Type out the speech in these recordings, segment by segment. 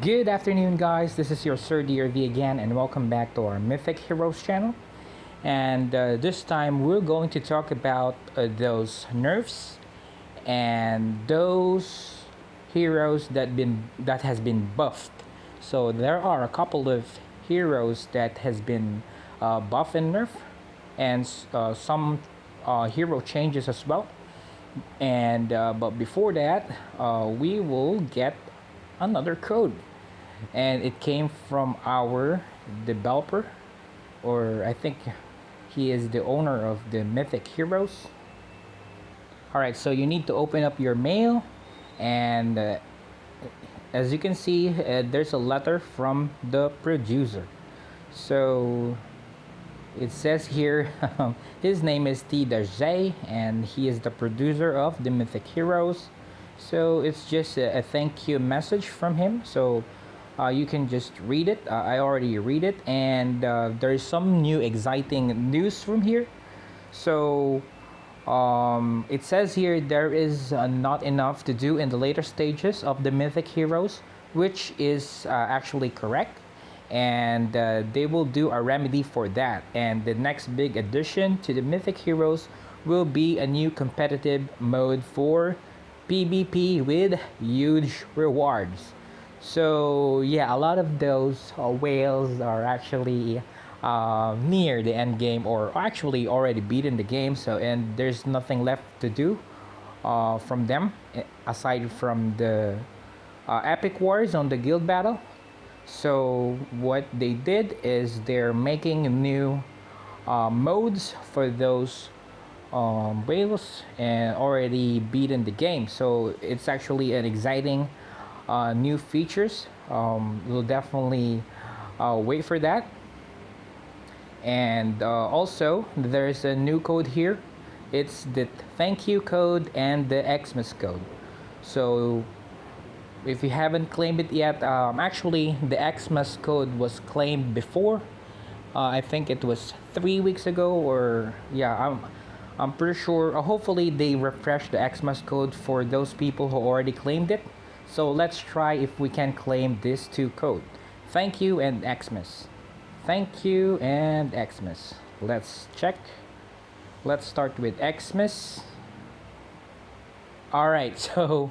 Good afternoon, guys. This is your Sir DRV again, and welcome back to our Mythic Heroes channel. And this time, we're going to talk about those nerfs and those heroes that has been buffed. So there are a couple of heroes that has been buff and nerf, and some hero changes as well. And but before that, we will get another code, and it came from our developer, or I think he is the owner of the Mythic Heroes. All right, so you need to open up your mail, and as you can see, there's a letter from the producer. So it says here his name is T. J, and he is the producer of the Mythic Heroes. So it's just a thank you message from him. So you can just read it. I already read it, and there's some new exciting news from here. So it says here there is not enough to do in the later stages of the Mythic Heroes, which is actually correct. And they will do a remedy for that. And the next big addition to the Mythic Heroes will be a new competitive mode for PvP with huge rewards. So yeah, a lot of those whales are actually near the end game, or actually already beaten the game. So and there's nothing left to do from them aside from the epic wars on the guild battle. So what they did is they're making new modes for those whales and already beaten the game. So it's actually an exciting new features. We'll definitely wait for that. And also there's a new code here. It's the thank you code and the Xmas code. So if you haven't claimed it yet, actually the Xmas code was claimed before. I think it was 3 weeks ago, or yeah, I'm pretty sure. Hopefully they refresh the Xmas code for those people who already claimed it. So let's try if we can claim this two code. Thank you and Xmas. Thank you and Xmas. Let's check. Let's start with Xmas. All right, so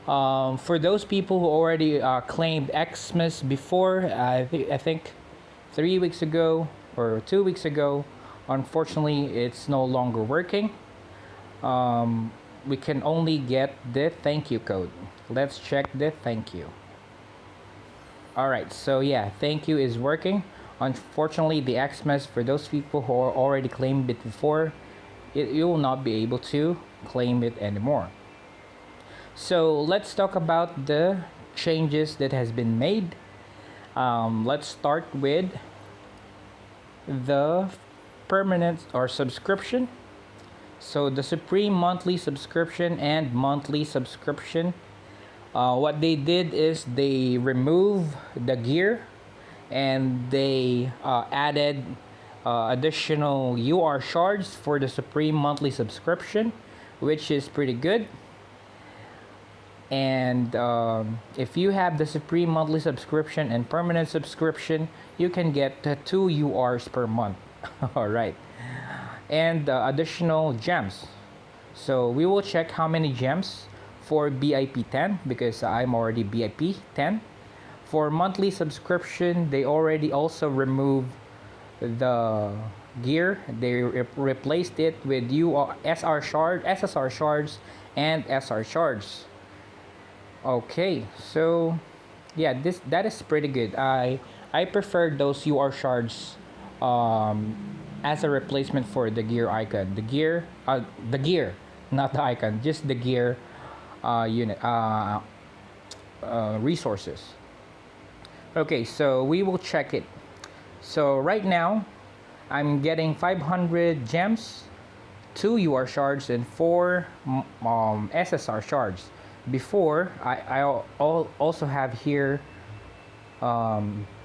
for those people who already claimed Xmas before, I think 3 weeks ago or 2 weeks ago, unfortunately it's no longer working. We can only get the thank you code. Let's check the thank you. All right, so yeah, thank you is working. Unfortunately, the Xmas for those people who already claimed it before, you will not be able to claim it anymore. So let's talk about the changes that has been made. Let's start with the permanent or subscription. So the Supreme monthly subscription and monthly subscription, what they did is they remove the gear, and they added additional UR shards for the Supreme monthly subscription, which is pretty good. And if you have the Supreme monthly subscription and permanent subscription, you can get 2 URs per month. All right, and additional gems. So we will check how many gems for BIP 10, because I'm already BIP 10. For monthly subscription, they already also removed the gear. They replaced it with SSR shards, and SR shards. Okay, so yeah, that is pretty good. I prefer those UR shards as a replacement for the gear icon. The gear, not the icon, just the gear unit resources. Okay, so we will check it. So right now, I'm getting 500 gems, 2 UR shards, and 4 SSR shards. Before, I also have here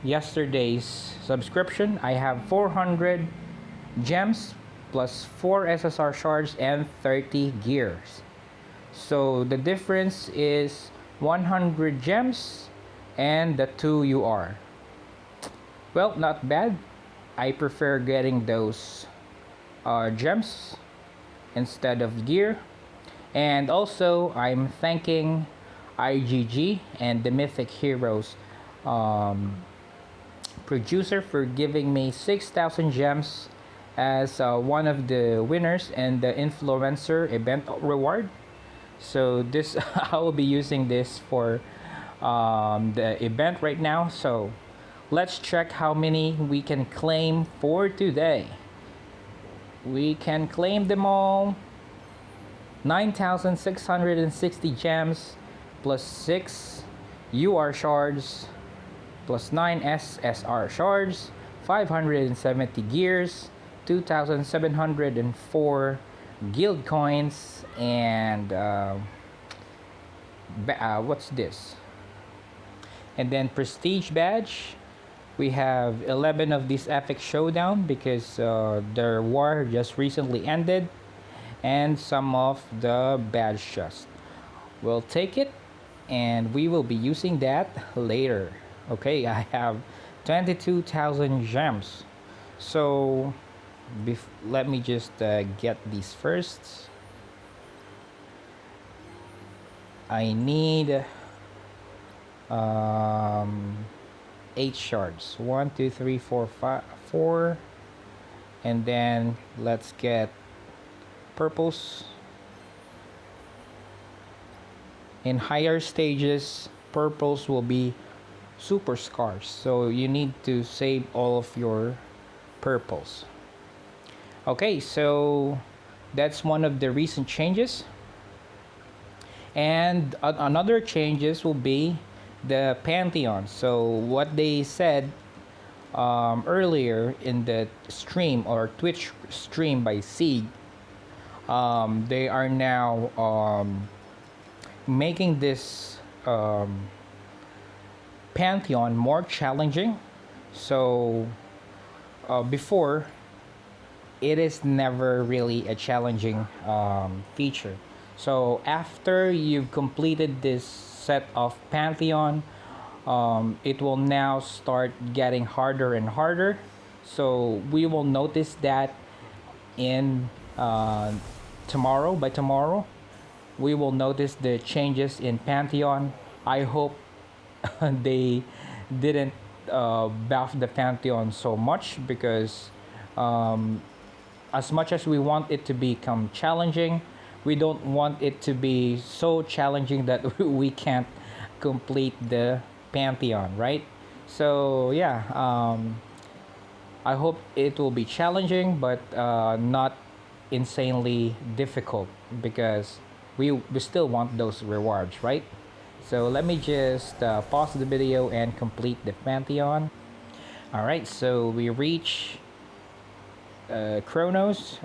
yesterday's subscription. I have 400 gems plus 4 SSR shards and 30 gears. So the difference is 100 gems and the 2 UR. Well, not bad. I prefer getting those gems instead of gear. And also, I'm thanking IGG and the Mythic Heroes um, producer for giving me 6,000 gems as one of the winners in the influencer event reward. So this I will be using this for the event right now. So let's check how many we can claim for today. We can claim them all. 9,660 gems plus 6 UR shards plus 9 SSR shards, 570 gears, 2,704 guild coins, and what's this? And then prestige badge. We have 11 of these epic showdown because their war just recently ended, and some of the badge chest. We'll take it, and we will be using that later. Okay, I have 22,000 gems. So let me just get these first. I need 8 shards. 1 2 3 4 5 4, and then let's get purples. In higher stages, purples will be super scarce, so you need to save all of your purples. Okay, so that's one of the recent changes. And another changes will be the Pantheon. So what they said earlier in the stream or Twitch stream by Sieg, they are now making this Pantheon more challenging. So before, it is never really a challenging feature. So after you've completed this set of Pantheon, it will now start getting harder and harder. So we will notice that in tomorrow. By tomorrow, we will notice the changes in Pantheon. I hope they didn't buff the Pantheon so much, because as much as we want it to become challenging, we don't want it to be so challenging that we can't complete the Pantheon, right? So yeah, I hope it will be challenging, but not insanely difficult, because we still want those rewards, right? So let me just pause the video and complete the Pantheon. Alright, so we reach Chronos.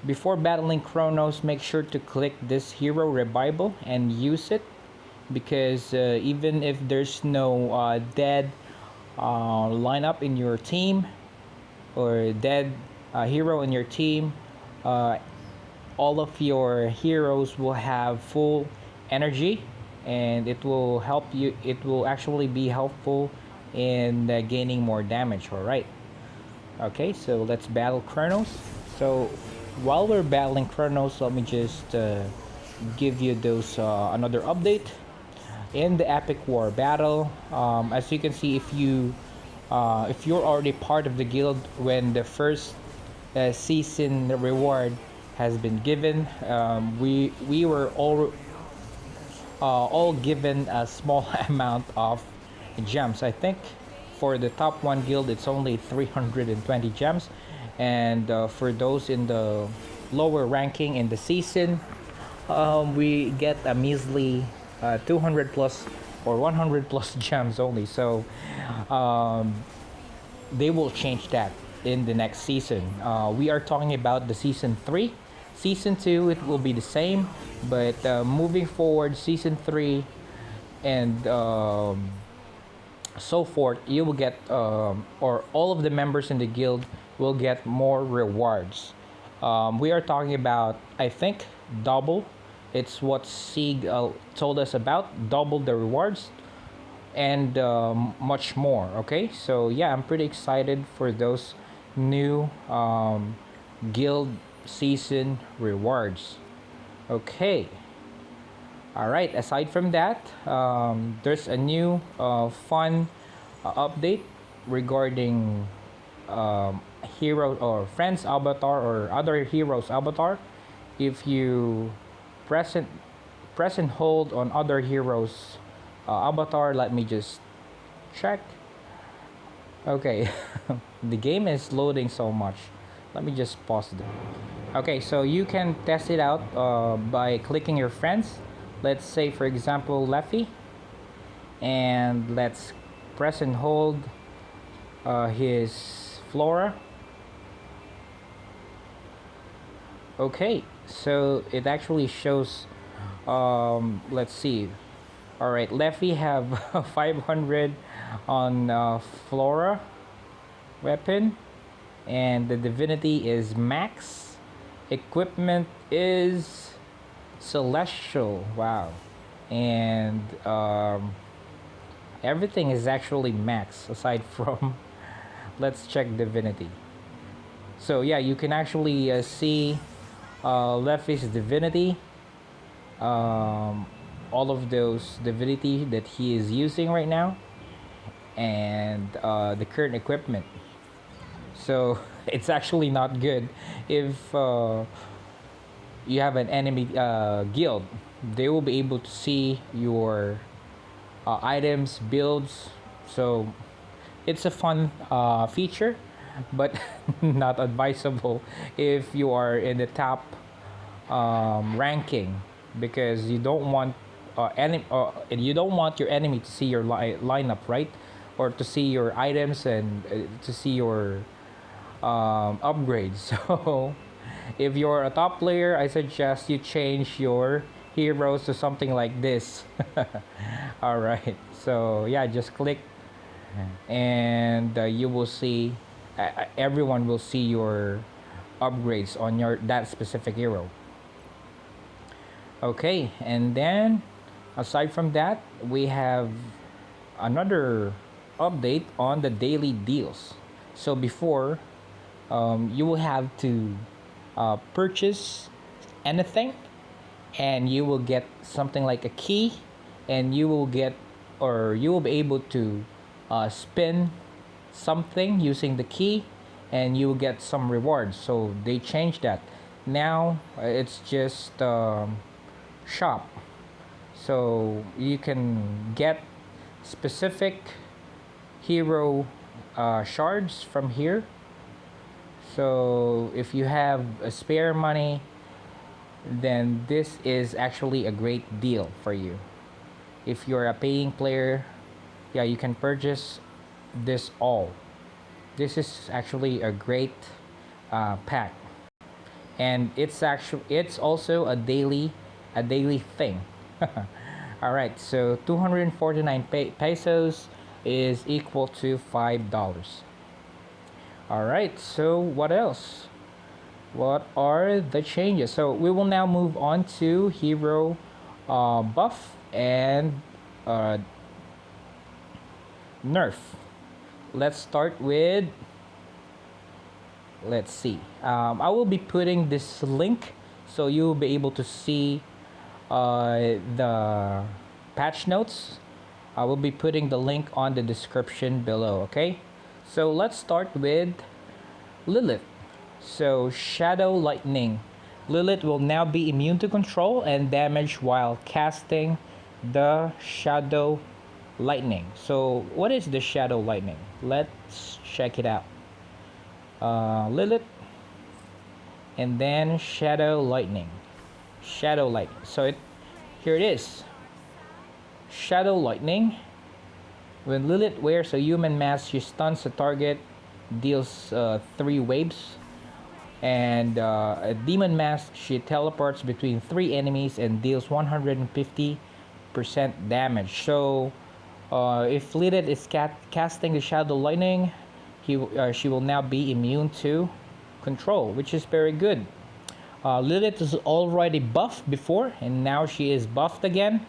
Before battling Chronos, make sure to click this hero revival and use it, because even if there's no dead lineup in your team or dead hero in your team, all of your heroes will have full energy, and it will help you. It will actually be helpful in gaining more damage. All right. Okay, so let's battle Chronos. So while we're battling Chronos, let me just give you those another update in the epic war battle. As you can see, if you're already part of the guild when the first season reward has been given, we were all given a small amount of gems. I think for the top 1 guild it's only 320 gems, and for those in the lower ranking in the season, we get a measly 200 plus or 100 plus gems only. So they will change that in the next season. We are talking about the season 3. Season 2, it will be the same, but moving forward, season 3 and so forth, you will get or all of the members in the guild will get more rewards. We are talking about, I think, double. It's what Sieg told us about, double the rewards. and much more. Okay, so yeah, I'm pretty excited for those new guild season rewards. Okay, all right, aside from that, there's a new fun update regarding hero or friends avatar or other heroes avatar. If you press and press and hold on other heroes avatar, let me just check. Okay, the game is loading so much. Let me just pause it. Okay, so you can test it out by clicking your friends. Let's say, for example, Leffy, and let's press and hold his Flora. Okay, so it actually shows. Let's see. All right, Leffy have 500 on Flora weapon, and the divinity is max. Equipment is celestial. Wow, and everything is actually max aside from. Let's check divinity. So yeah, you can actually see Leffy's divinity, all of those divinity that he is using right now, and the current equipment. So it's actually not good if you have an enemy guild. They will be able to see your items, builds. So it's a fun feature, but not advisable if you are in the top ranking, because you don't want you don't want your enemy to see your lineup, right? Or to see your items and to see your upgrades. So if you're a top player, I suggest you change your heroes to something like this. All right, so yeah, just click and you will see everyone will see your upgrades on your that specific hero. Okay, and then aside from that, we have another update on the daily deals. So before, you will have to purchase anything, and you will get something like a key, and you will get, or you will be able to spin something using the key, and you will get some rewards. So they changed that. Now it's just shop. So you can get specific hero shards from here. So if you have a spare money, then this is actually a great deal for you. If you're a paying player, yeah, you can purchase this all. This is actually a great pack, and it's also a daily thing. All right, so 249 pesos is equal to $5. All right, so what else? What are the changes? So we will now move on to hero buff and nerf. Let's start with, let's see. I will be putting this link so you will be able to see the patch notes. I will be putting the link on the description below. Okay, so let's start with Lilith. So Shadow Lightning. Lilith will now be immune to control and damage while casting the Shadow Lightning. So what is the Shadow Lightning? Let's check it out. Lilith, and then Shadow Lightning. Shadow Lightning. So here it is. Shadow Lightning. When Lilith wears a human mask, she stuns the target, deals 3 waves. And a demon mask, she teleports between 3 enemies and deals 150% damage. So if Lilith is casting the Shadow Lightning, she will now be immune to control, which is very good. Lilith is already buffed before, and now she is buffed again,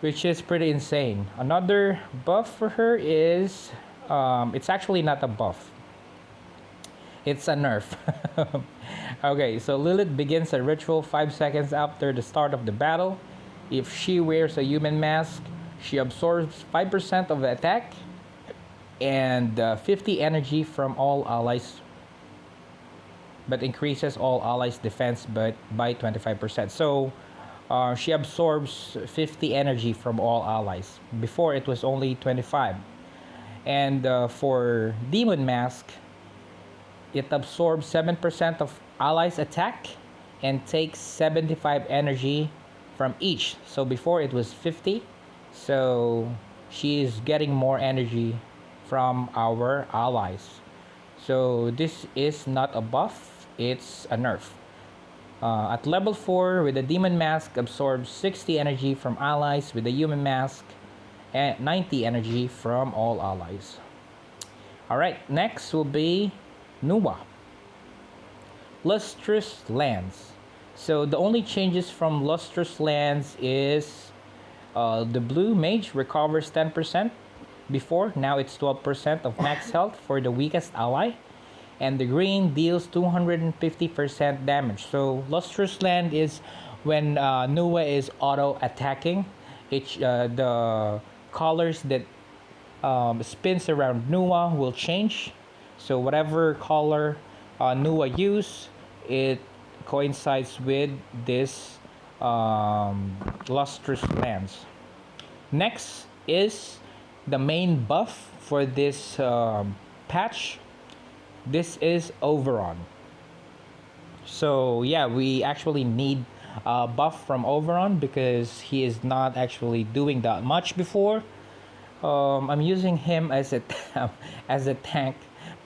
which is pretty insane. Another buff for her is, it's actually not a buff, it's a nerf. Okay, so Lilith begins a ritual 5 seconds after the start of the battle. If she wears a human mask, she absorbs 5% of the attack and 50 energy from all allies, but increases all allies' defense but by 25%. So she absorbs 50 energy from all allies. Before it was only 25. And for Demon Mask, it absorbs 7% of allies' attack and takes 75 energy from each. So before it was 50. So she is getting more energy from our allies. So this is not a buff, it's a nerf. At level 4, with the Demon Mask, absorbs 60 energy from allies. With the Human Mask, and 90 energy from all allies. Alright, next will be Nuwa. Lustrous Lands. So the only changes from Lustrous Lands is the blue mage recovers 10%. Before, now it's 12% of max health for the weakest ally. And the green deals 250% damage. So Lustrous Land is when Nuwa is auto attacking. The colors that spins around Nuwa will change. So whatever color Nuwa use, it coincides with this Lustrous Lands. Next is the main buff for this patch. This is Oberon. So yeah, we actually need a buff from Oberon because he is not actually doing that much before. I'm using him as a as a tank,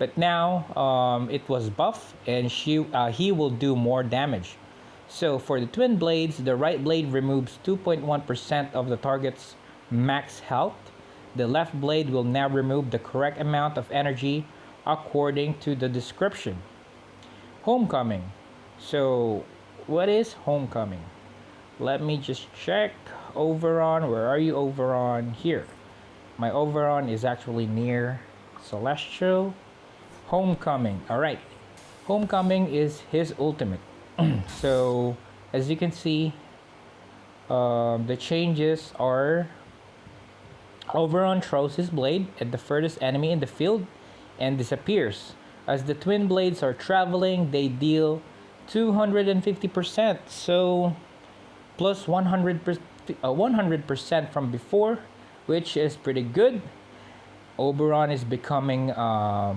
but now it was buff and he will do more damage. So for the twin blades, the right blade removes 2.1% of the target's max health. The left blade will now remove the correct amount of energy according to the description. Homecoming. So what is Homecoming? Let me just check. Oberon, where are you, Oberon? Here. My Oberon is actually near Celestial. Homecoming. Alright. Homecoming is his ultimate. So as you can see, the changes are Oberon throws his blade at the furthest enemy in the field and disappears. As the twin blades are traveling, they deal 250%, so plus 100% from before, which is pretty good. Oberon is becoming a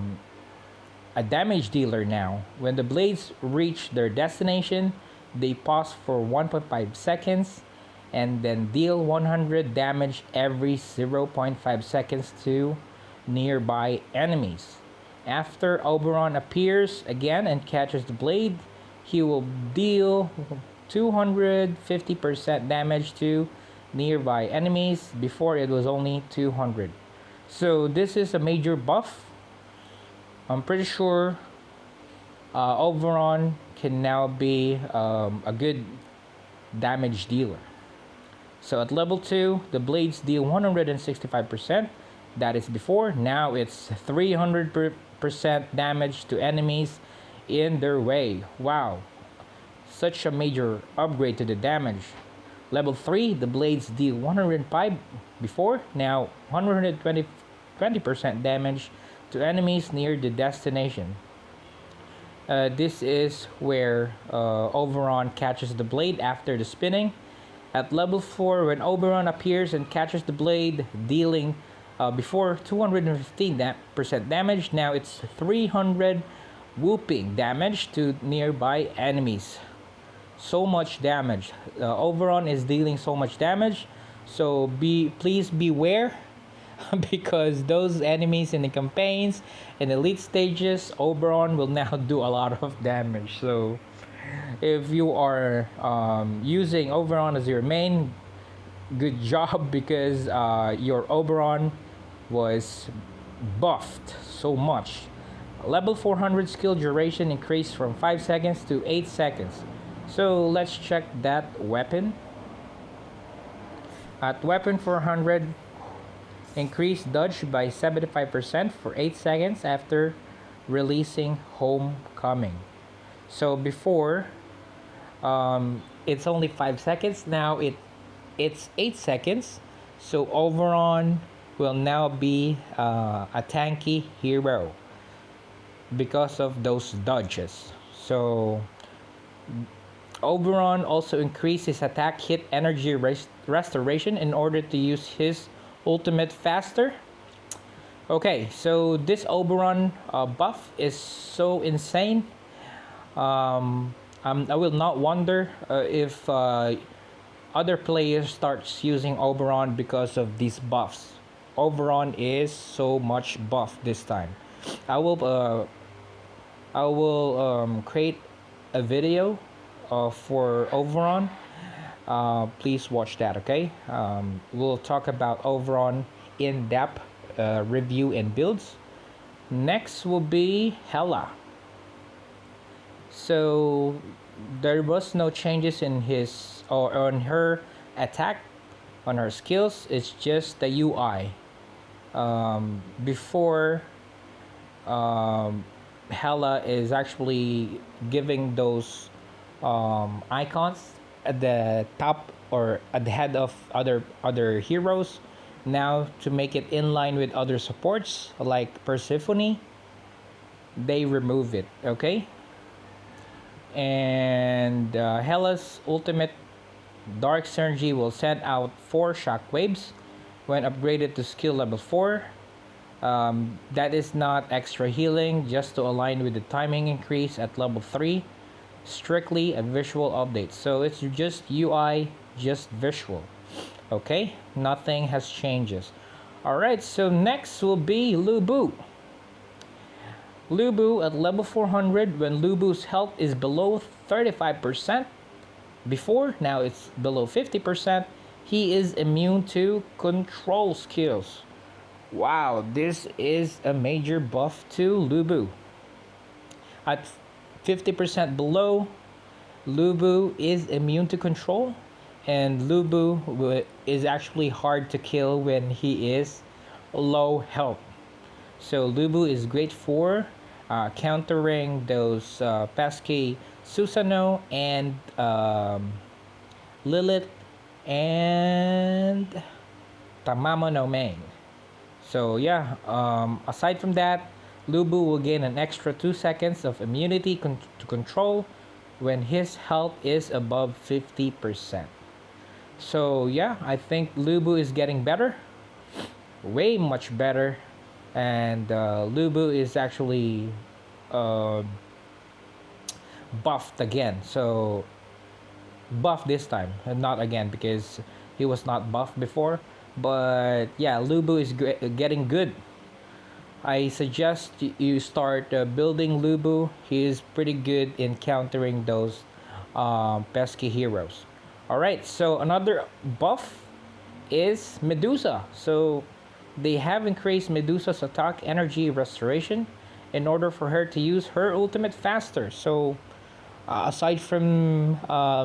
damage dealer now. When the blades reach their destination, they pause for 1.5 seconds and then deal 100 damage every 0.5 seconds to nearby enemies. After Oberon appears again and catches the blade, he will deal 250% damage to nearby enemies. Before it was only 200. So this is a major buff. I'm pretty sure Oberon can now be a good damage dealer. So at level 2, the blades deal 165%. That is before. Now it's 300% damage to enemies in their way. Wow. Such a major upgrade to the damage. Level 3, the blades deal 105 before. Now 120% damage to enemies near the destination. This is where Oberon catches the blade after the spinning. At level 4, when Oberon appears and catches the blade, dealing before 215% damage, now it's 300 whooping damage to nearby enemies. So much damage. Oberon is dealing so much damage, so please beware because those enemies in the campaigns and elite stages, Oberon will now do a lot of damage. So if you are using Oberon as your main, good job because your Oberon was buffed so much. Level 400 skill duration increased from 5 seconds to 8 seconds. So let's check that weapon. At weapon 400, increase dodge by 75% for 8 seconds after releasing Homecoming. So before, it's only 5 seconds. Now it's 8 seconds. So Oberon will now be a tanky hero because of those dodges. So Oberon also increases attack hit energy restoration in order to use his ultimate faster. Okay, so this Oberon buff is so insane. I will not wonder if other players starts using Oberon because of these buffs. Oberon is so much buff this time. I will create a video for Oberon. Please watch that, okay? We'll talk about Oberon in depth review and builds. Next will be Hela. So there was no changes in his or on her attack, on her skills. It's just the UI. Before, Hela is actually giving those icons at the top or at the head of other heroes. Now to make it in line with other supports like Persephone, they remove it. Okay. And Hela's ultimate Dark Synergy will send out 4 shockwaves when upgraded to skill level 4. That is not extra healing, just to align with the timing increase at level 3. Strictly a visual update. So it's just UI, just visual. Okay, nothing has changes. Alright, so next will be Lubu. Lubu at level 400, when Lubu's health is below 35%, before, now it's below 50%, he is immune to control skills. Wow, this is a major buff to Lubu. At 50% below, Lubu is immune to control, and Lubu is actually hard to kill when he is low health. So Lubu is great for countering those pesky Susanoo and Lilith and Tamamo no Main. So yeah, aside from that, Lubu will gain an extra 2 seconds of immunity to control when his health is above 50%. So yeah, I think Lubu is getting better, way much better, and Lubu is actually buffed again. So buffed this time, and not again because he was not buffed before. But yeah, Lubu is getting good. I suggest you start building Lubu. He is pretty good in countering those pesky heroes. Alright, so another buff is Medusa. So they have increased Medusa's attack energy restoration in order for her to use her ultimate faster. So aside from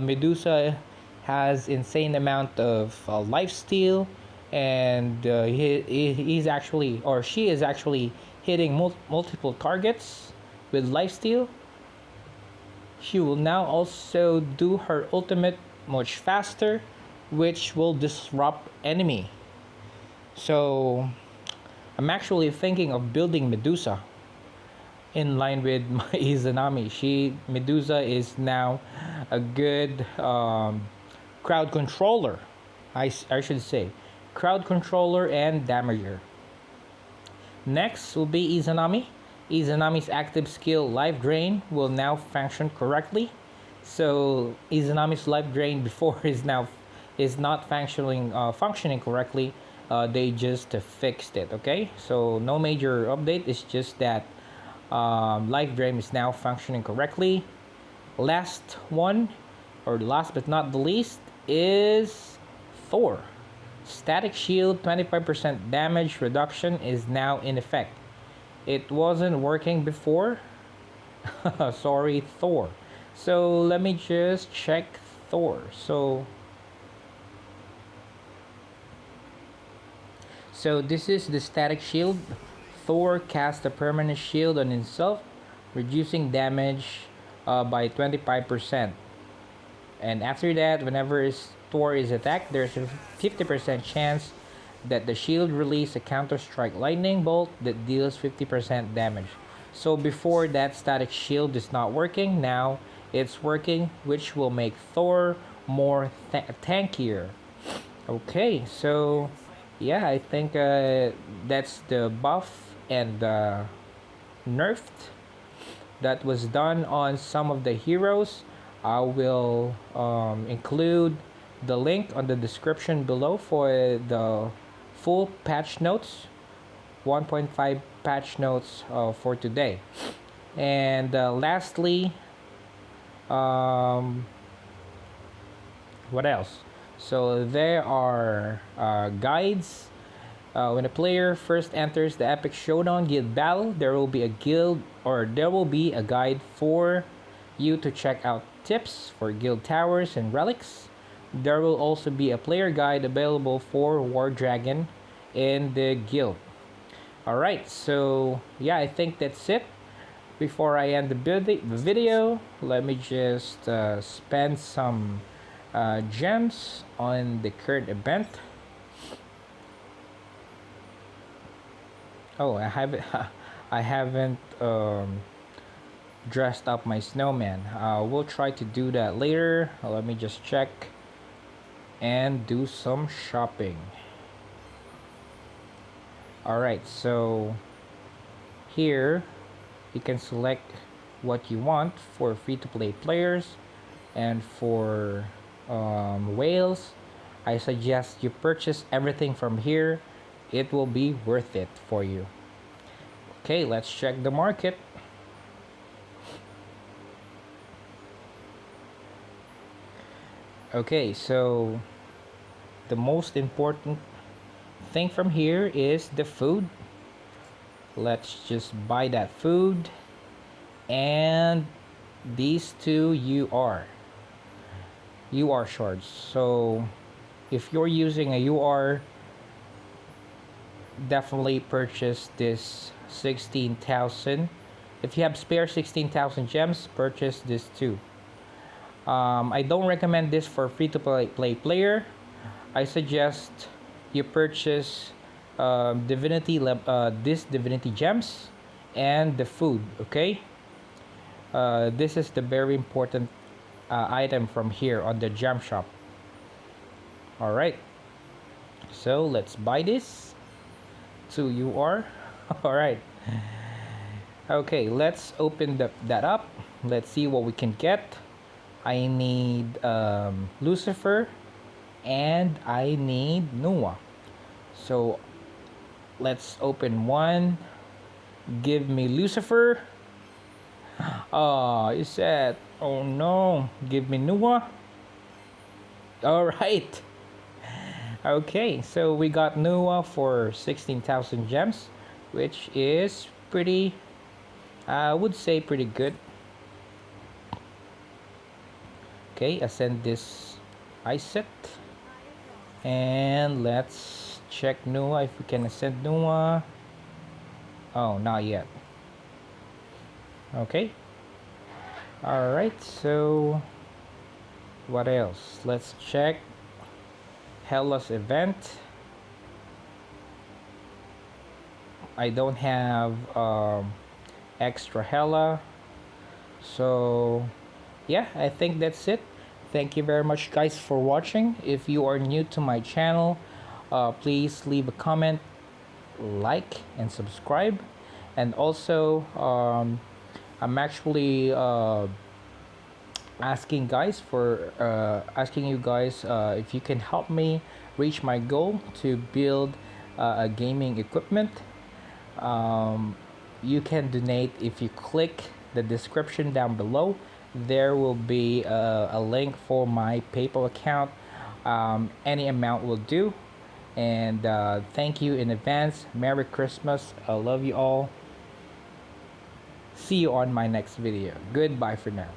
Medusa has insane amount of lifesteal, and he's actually, or she is actually hitting multiple targets with lifesteal. She will now also do her ultimate much faster, which will disrupt enemy. So I'm actually thinking of building Medusa in line with my Izanami. Medusa is now a good crowd controller, I should say. Crowd controller and damager. Next will be Izanami. Izanami's active skill Life Drain will now function correctly. So Izanami's Life Drain before is not functioning correctly. They just fixed it. Okay, so no major update. It's just that Life Drain is now functioning correctly. Last one, or last but not the least, is Thor. Static Shield 25% damage reduction is now in effect. It wasn't working before. Sorry, Thor. So let me just check Thor. So So this is the static shield. Thor casts a permanent shield on himself, reducing damage by 25%. And after that, whenever Thor is attacked, there's a 50% chance that the shield release a counter strike lightning bolt that deals 50% damage. So before that static shield is not working, now it's working, which will make Thor more tankier. Okay, so yeah, I think that's the buff and nerfed that was done on some of the heroes. I will include the link on the description below for the full patch notes, 1.5 patch notes for today. And lastly, um, what else? So there are guides. When a player first enters the Epic Showdown Guild battle, there will be a guide for you to check out tips for guild towers and relics. There will also be a player guide available for War Dragon in the guild. Alright, so yeah, I think that's it. Before I end the video, let me just spend some gems on the current event. Oh, I haven't dressed up my snowman. We'll try to do that later. Let me just check and do some shopping. Alright, so here you can select what you want for free-to-play players, and for whales, I suggest you purchase everything from here. It will be worth it for you. Okay, let's check the market. Okay, so the most important thing from here is the food. Let's just buy that food, and these two UR shards. So if you're using a UR, definitely purchase this 16,000. If you have spare 16,000 gems, purchase this too. I don't recommend this for free-to-play player. I suggest you purchase this divinity gems and the food. Okay, this is the very important item from here on the gem shop. All right, so let's buy this. 2 UR. All right, okay, let's open that up. Let's see what we can get. I need Lucifer, and I need Noah. So let's open one. Give me Lucifer. Oh, is that? Oh no. Give me Noah. All right. Okay, so we got Noah for 16,000 gems, which is pretty, I would say pretty good. Okay, ascend this ice set, and let's check Noah if we can ascend Noah. Oh, not yet. Okay. All right, so what else? Let's check Hela's event. I don't have extra Hela, so yeah, I think that's it. Thank you very much, guys, for watching. If you are new to my channel, please leave a comment, like, and subscribe. And also I'm actually asking you guys if you can help me reach my goal to build a gaming equipment. You can donate if you click the description down below. There will be a link for my PayPal account. Any amount will do. And thank you in advance. Merry Christmas. I love you all. See you on my next video. Goodbye for now.